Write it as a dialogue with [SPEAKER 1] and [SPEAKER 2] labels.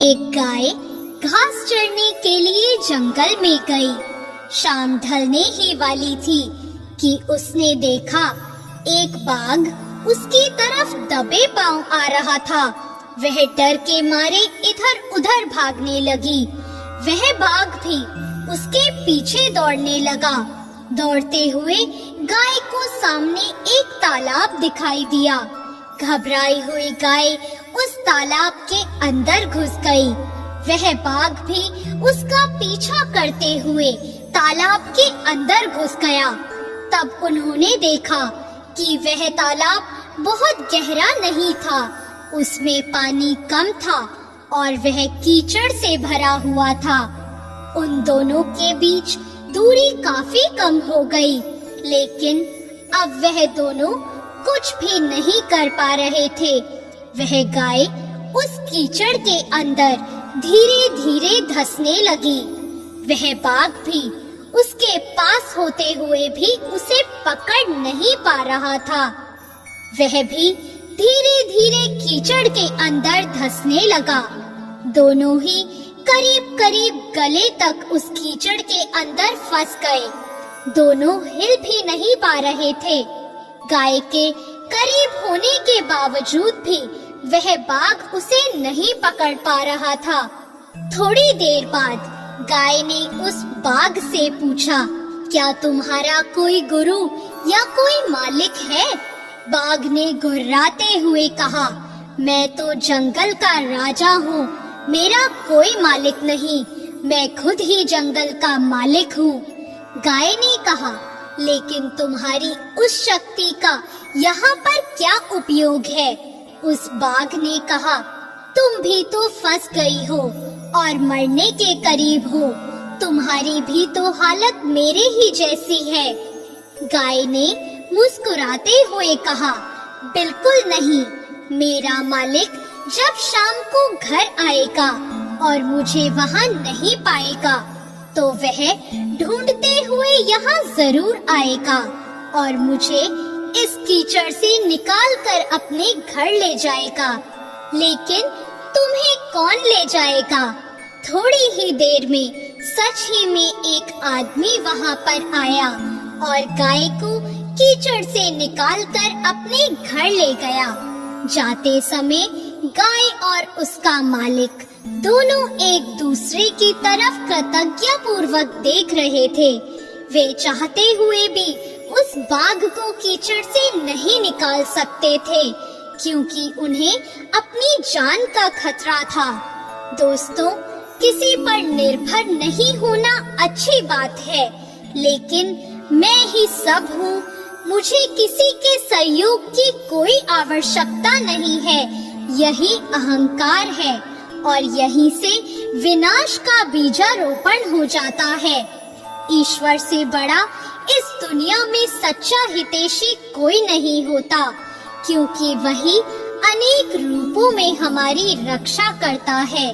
[SPEAKER 1] एक गाय घास चरने के लिए जंगल में गई। शाम ढलने ही वाली थी कि उसने देखा एक बाघ उसकी तरफ दबे पांव आ रहा था। वह डर के मारे इधर उधर भागने लगी। वह बाघ भी उसके पीछे दौड़ने लगा। दौड़ते हुए गाय को सामने एक तालाब दिखाई दिया। घबराई हुई गाय उस तालाब के अंदर घुस गई। वह बाघ भी उसका पीछा करते हुए तालाब के अंदर घुस गया। तब उन्होंने देखा कि वह तालाब बहुत गहरा नहीं था, उसमें पानी कम था और वह कीचड़ से भरा हुआ था। उन दोनों के बीच दूरी काफी कम हो गई, लेकिन अब वह दोनों कुछ भी नहीं कर पा रहे थे। वह गाय उस कीचड़ के अंदर धीरे धीरे धंसने लगी। वह बाघ भी उसके पास होते हुए भी उसे पकड़ नहीं पा रहा था। वह भी धीरे धीरे कीचड़ के अंदर धंसने लगा। दोनों ही करीब करीब गले तक उस कीचड़ के अंदर फंस गए। दोनों हिल भी नहीं पा रहे थे। गाय के करीब होने के बावजूद भी वह बाघ उसे नहीं पकड़ पा रहा था। थोड़ी देर बाद गाय ने उस बाघ से पूछा, क्या तुम्हारा कोई गुरु या कोई मालिक है? बाघ ने गुर्राते हुए कहा, मैं तो जंगल का राजा हूँ, मेरा कोई मालिक नहीं, मैं खुद ही जंगल का मालिक हूँ। गाय ने कहा, लेकिन तुम्हारी उस शक्ति का यहाँ पर क्या उपयोग है? उस बाघ ने कहा, तुम भी तो फंस गई हो और मरने के करीब हो। तुम्हारी भी तो हालत मेरे ही जैसी है। गाय ने मुस्कुराते हुए कहा, बिल्कुल नहीं, मेरा मालिक जब शाम को घर आएगा और मुझे वहाँ नहीं पाएगा तो वह ढूंढते हुए यहाँ जरूर आएगा और मुझे इस कीचड़ से निकाल कर अपने घर ले जाएगा। लेकिन तुम्हें कौन ले जाएगा? थोड़ी ही देर में सच ही में एक आदमी वहाँ पर आया और गाय को कीचड़ से निकालकर अपने घर ले गया। जाते समय गाय और उसका मालिक दोनों एक दूसरे की तरफ कृतज्ञता पूर्वक देख रहे थे। वे चाहते हुए भी उस बाघ को कीचड़ से नहीं निकाल सकते थे, क्योंकि उन्हें अपनी जान का खतरा था। दोस्तों, किसी पर निर्भर नहीं होना अच्छी बात है, लेकिन मैं ही सब हूँ, मुझे किसी के सहयोग की कोई आवश्यकता नहीं है, यही अहंकार है और यहीं से विनाश का बीजारोपण हो जाता है। ईश्वर से बड़ा इस दुनिया में सच्चा हितैषी कोई नहीं होता, क्योंकि वही अनेक रूपों में हमारी रक्षा करता है।